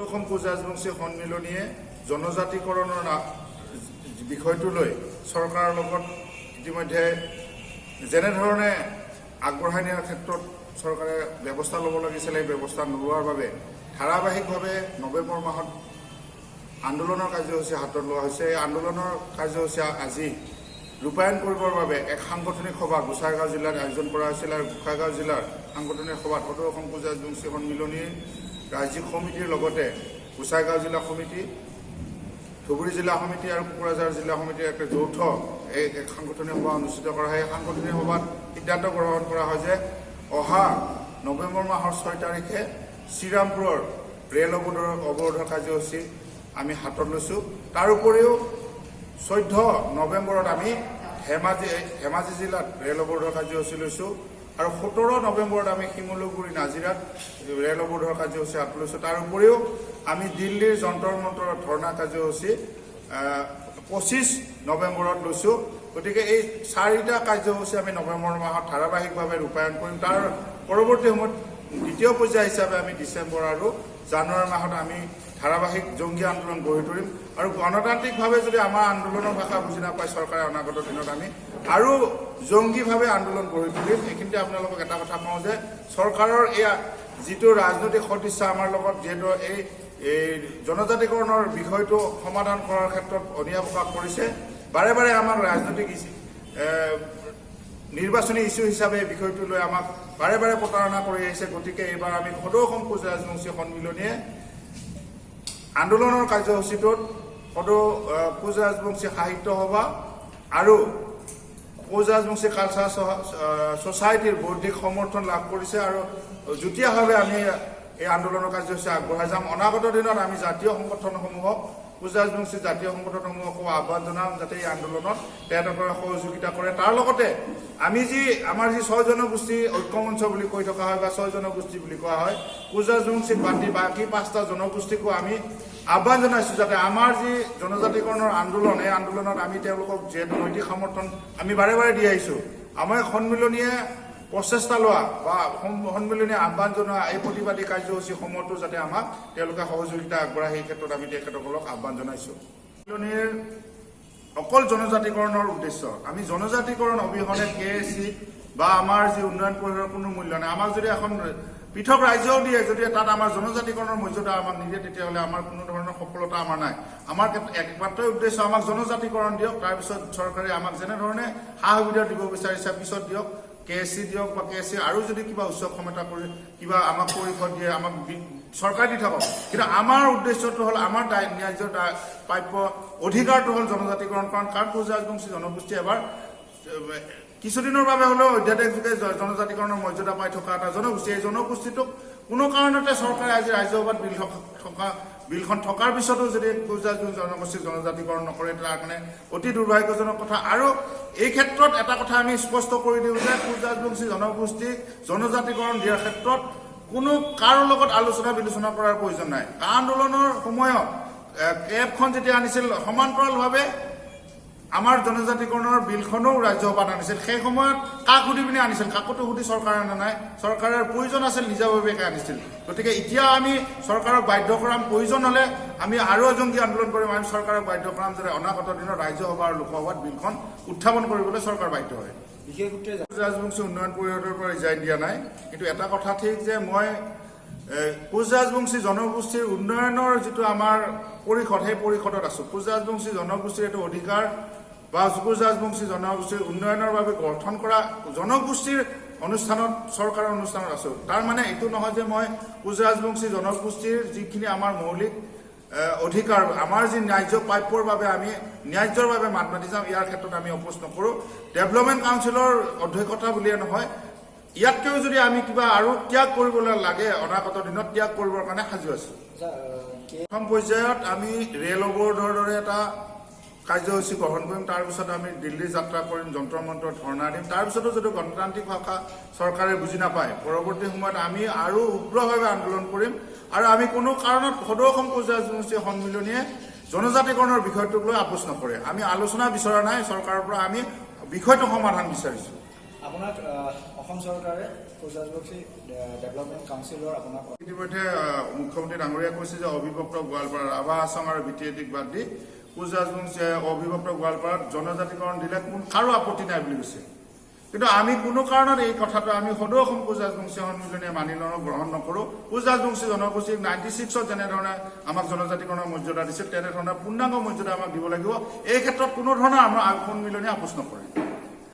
অসম পূজাজবংশী সন্মিলনীয়ে জনজাতিকৰণৰ বিষয়টো লৈ চৰকাৰৰ লগত ইতিমধ্যে যেনেধৰণে আগবঢ়াই নিয়াৰ ক্ষেত্ৰত চৰকাৰে ব্যৱস্থা ল'ব লাগিছিল এই ব্যৱস্থা নোলোৱাৰ বাবে ধাৰাবাহিকভাৱে নৱেম্বৰ মাহত আন্দোলনৰ কাৰ্যসূচী হাতত লোৱা হৈছে। এই আন্দোলনৰ কাৰ্যসূচী আজি ৰূপায়ণ কৰিবৰ বাবে এক সাংগঠনিক সভা গোসাইগাঁও জিলাত আয়োজন কৰা হৈছিল আৰু গোসাইগাঁও জিলাৰ সাংগঠনিক সভাত সদৌ অসম পূজাজবংশী সন্মিলনীৰ ৰাজ্যিক সমিতিৰ লগতে গোসাইগাঁও জিলা সমিতি, ধুবুৰী জিলা সমিতি আৰু কোকৰাঝাৰ জিলা সমিতিৰ এক যৌথ এক সাংগঠনিক সভা অনুষ্ঠিত কৰা হয়। এই সাংগঠনিক সভাত সিদ্ধান্ত গ্ৰহণ কৰা হয় যে অহা নৱেম্বৰ মাহৰ 6 তাৰিখে শ্ৰীৰামপুৰৰ ৰেল অৱৰোধৰ কাৰ্যসূচী আমি হাতত লৈছোঁ। তাৰ উপৰিও 14 নৱেম্বৰত আমি ধেমাজি জিলাত ৰেল অৱৰোধৰ কাৰ্যসূচী লৈছোঁ আৰু 17 নৱেম্বৰত আমি শিমলুগুৰি নাজিৰাত ৰেল অৱৰোধৰ কাৰ্যসূচী হাতত লৈছোঁ। তাৰ উপৰিও আমি দিল্লীৰ যন্তৰ মন্তৰত ধৰ্ণা কাৰ্যসূচী 25 নৱেম্বৰত লৈছোঁ। গতিকে এই 4টা কাৰ্যসূচী আমি নৱেম্বৰ মাহত ধাৰাবাহিকভাৱে ৰূপায়ণ কৰিম। তাৰ পৰৱৰ্তী সময়ত দ্বিতীয় পৰ্যায় হিচাপে আমি ডিচেম্বৰ আৰু জানুৱাৰী মাহত আমি ধাৰাবাহিক জংগী আন্দোলন গঢ়ি তুলিম আৰু গণতান্ত্ৰিকভাৱে যদি আমাৰ আন্দোলনৰ ভাষা বুজি নাপায় চৰকাৰে অনাগত দিনত আমি আৰু জংগীভাৱে আন্দোলন গঢ়ি তুলিম। এইখিনিতে আপোনালোকক এটা কথা কওঁ যে চৰকাৰৰ এয়া যিটো ৰাজনৈতিক সদিচ্ছা আমাৰ লগত যিহেতু এই জনজাতিকৰণৰ বিষয়টো সমাধান কৰাৰ ক্ষেত্ৰত অনীহা প্ৰকাশ কৰিছে, বাৰে বাৰে আমাক ৰাজনৈতিক নিৰ্বাচনী ইছ্যু হিচাপে এই বিষয়টো লৈ আমাক বাৰে বাৰে প্ৰতাৰণা কৰি আহিছে। গতিকে এইবাৰ আমি সদৌ অসম পূজাজবংশী সন্মিলনীয়ে আন্দোলনৰ কাৰ্যসূচীটোত সদৌ পূজাজবংশী সাহিত্য সভা আৰু পূজাজবংশী কালচাৰ ছ'চাইটিৰ বৌদ্ধিক সমৰ্থন লাভ কৰিছে আৰু যুটীয়াভাৱে আমি এই আন্দোলনৰ কাৰ্যসূচী আগবঢ়াই যাম। অনাগত দিনত আমি জাতীয় সংগঠনসমূহক পূজাজবংশী জাতীয় সংগঠনসমূহকো আহ্বান জনাম যাতে এই আন্দোলনত তেওঁলোকে সহযোগিতা কৰে। তাৰ লগতে আমি আমাৰ 6 জনগোষ্ঠী ঐক্যমঞ্চ বুলি কৈ থকা হয় বা 6 জনগোষ্ঠী বুলি কোৱা হয়, পূজাজবংশীক বাদ বাকী 5টা জনগোষ্ঠীকো আমি আহ্বান জনাইছোঁ যাতে আমাৰ যি জনজাতিকৰণৰ আন্দোলন এই আন্দোলনত আমি তেওঁলোকক যিহেতু নৈতিক সমৰ্থন আমি বাৰে বাৰে দি আহিছোঁ, আমাৰ সন্মিলনীয়ে প্ৰচেষ্টা লোৱা বা সন্মিলনীয়ে আহ্বান জনোৱা এই প্ৰতিবাদী কাৰ্যসূচীসমূহতো যাতে আমাক তেওঁলোকে সহযোগিতা আগবঢ়ায় সেই ক্ষেত্ৰত আমি তেখেতসকলক আহ্বান জনাইছোঁ। সন্মিলনীৰ অকল জনজাতিকৰণৰ উদ্দেশ্য আমি জনজাতিকৰণ অবিহনে KSC বা আমাৰ যি উন্নয়ন পৰিষদৰ কোনো মূল্য নাই। আমাক যদি এখন পৃথক ৰাজ্যও দিয়ে, যদি তাত আমাৰ জনজাতিকৰণৰ মৰ্যাদা আমাক নিদিয়ে তেতিয়াহ'লে আমাৰ কোনো ধৰণৰ সফলতা আমাৰ নাই। আমাৰ একমাত্ৰ উদ্দেশ্য আমাক জনজাতিকৰণ দিয়ক, তাৰপিছত চৰকাৰে আমাক যেনেধৰণে সা সুবিধা দিব বিচাৰিছে পিছত দিয়ক, KSC দিয়ক বা KSC আৰু যদি কিবা উচ্চ ক্ষমতা কৰি কিবা আমাক পৰিষদ দিয়ে আমাক চৰকাৰ দি থাকক, কিন্তু আমাৰ উদ্দেশ্যটো হ'ল আমাৰ ন্যায্য প্ৰাপ্য অধিকাৰটো হ'ল জনজাতিকৰণ। কাৰণ পূজাজবংশী জনগোষ্ঠী এবাৰ কিছুদিনৰ বাবে হ'লেও অধ্যাদেশ যুগে জনজাতিকৰণৰ মৰ্যাদা পাই থকা এটা জনগোষ্ঠী। এই জনগোষ্ঠীটোক কোনো কাৰণতে চৰকাৰে আজি ৰাজ্যসভাত বিলখন থকাৰ পিছতো যদি পূজাজবংশী জনগোষ্ঠীক জনজাতিকৰণ নকৰে তাৰ কাৰণে অতি দুৰ্ভাগ্যজনক কথা। আৰু এই ক্ষেত্ৰত এটা কথা আমি স্পষ্ট কৰি দিওঁ যে পূজাজবংশী জনগোষ্ঠীক জনজাতিকৰণ দিয়াৰ ক্ষেত্ৰত কোনো কাৰো লগত আলোচনা বিলোচনা কৰাৰ প্ৰয়োজন নাই। আন্দোলনৰ সময়ত কেবখন যেতিয়া আনিছিল সমান্তৰালভাৱে আমাৰ জনজাতিকৰণৰ বিলখনো ৰাজ্যসভাত আনিছিল, সেই সময়ত কাক সুধি পিনে আনিছিল? কাকতো সুধি চৰকাৰে অনা নাই, চৰকাৰৰ প্ৰয়োজন আছিল নিজাববীয়াকৈ আনিছিল। গতিকে এতিয়া আমি চৰকাৰক বাধ্য কৰাম, প্ৰয়োজন হ'লে আমি আৰু জংগী আন্দোলন কৰিম, আমি চৰকাৰক বাধ্য কৰাম যাতে অনাগত দিনত ৰাজ্যসভা আৰু লোকসভাত বিলখন উত্থাপন কৰিবলৈ চৰকাৰ বাধ্য হয়। পূজাজবংশী উন্নয়ন পৰিষদৰ পৰা ৰিজাইন দিয়া নাই, কিন্তু এটা কথা ঠিক যে মই পূজাজবংশী জনগোষ্ঠীৰ উন্নয়নৰ যিটো আমাৰ পৰিষদ সেই পৰিষদত আছোঁ। পূজাজবংশী জনগোষ্ঠীৰ এইটো অধিকাৰ বা পূজাজবংশী জনগোষ্ঠীৰ উন্নয়নৰ বাবে গঠন কৰা জনগোষ্ঠীৰ অনুষ্ঠানত চৰকাৰৰ অনুষ্ঠানত আছোঁ। তাৰ মানে এইটো নহয় যে মই পূজাজবংশী জনগোষ্ঠীৰ যিখিনি আমাৰ মৌলিক অধিকাৰ আমাৰ যি ন্যায্য প্ৰাপ্যৰ বাবে আমি ন্যায্যৰ বাবে মাত মাতি যাম, ইয়াৰ ক্ষেত্ৰত আমি অপোজ নকৰোঁ। ডেভেলপমেণ্ট কাউন্সিলৰ অধ্যক্ষতা বুলিয়ে নহয়, ইয়াতকৈও যদি আমি কিবা আৰু ত্যাগ কৰিবলৈ লাগে অনাগত দিনত ত্যাগ কৰিবৰ কাৰণে সাজু আছোঁ। প্ৰথম পৰ্যায়ত আমি ৰেল অৱৰোধৰ দৰে এটা কাৰ্যসূচী গ্ৰহণ কৰিম, তাৰপিছত আমি দিল্লী যাত্ৰা কৰিম, যন্তৰ মন্তৰ ধৰ্ণা দিম। তাৰপিছতো যদি গণতান্ত্ৰিক ভাষা চৰকাৰে বুজি নাপায় পৰৱৰ্তী সময়ত আমি আৰু উগ্ৰভাৱে আন্দোলন কৰিম। আৰু আমি কোনো কাৰণত সদৌ অসম পূজাজবংশী সন্মিলনীয়ে জনজাতিকৰণৰ বিষয়টোক লৈ আপোচ নকৰে। আমি আলোচনা বিচৰা নাই, চৰকাৰৰ পৰা আমি বিষয়টো সমাধান বিচাৰিছোঁ। আপোনাক অসম চৰকাৰে কোচ ৰাজবংশী ডেভেলপমেণ্ট কাউন্সিলৰ আপোনাক ইতিমধ্যে মুখ্যমন্ত্ৰী ডাঙৰীয়াই কৈছে যে অবিভক্ত গোৱালপাৰাৰ আভা আছাম আৰু বিটিএডিক বাদ দি কোচ ৰাজবংশীয়ে অবিভক্ত গোৱালপাৰাত জনজাতিকৰণ দিলে কাৰো আপত্তি নাই বুলি কৈছে। কিন্তু আমি কোনো কাৰণত এই কথাটো আমি সদৌ অসম কোচ ৰাজবংশী সন্মিলনীয়ে মানি লওঁ, গ্ৰহণ নকৰোঁ। কোচ ৰাজবংশী জনগোষ্ঠীক 96ত যেনেধৰণে আমাক জনজাতিকৰণৰ মৰ্যাদা দিছিল তেনেধৰণে পূৰ্ণাংগ মৰ্যাদা আমাক দিব লাগিব। এই ক্ষেত্ৰত কোনো ধৰণৰ আমাৰ সন্মিলনীয়ে আপোচ নকৰে।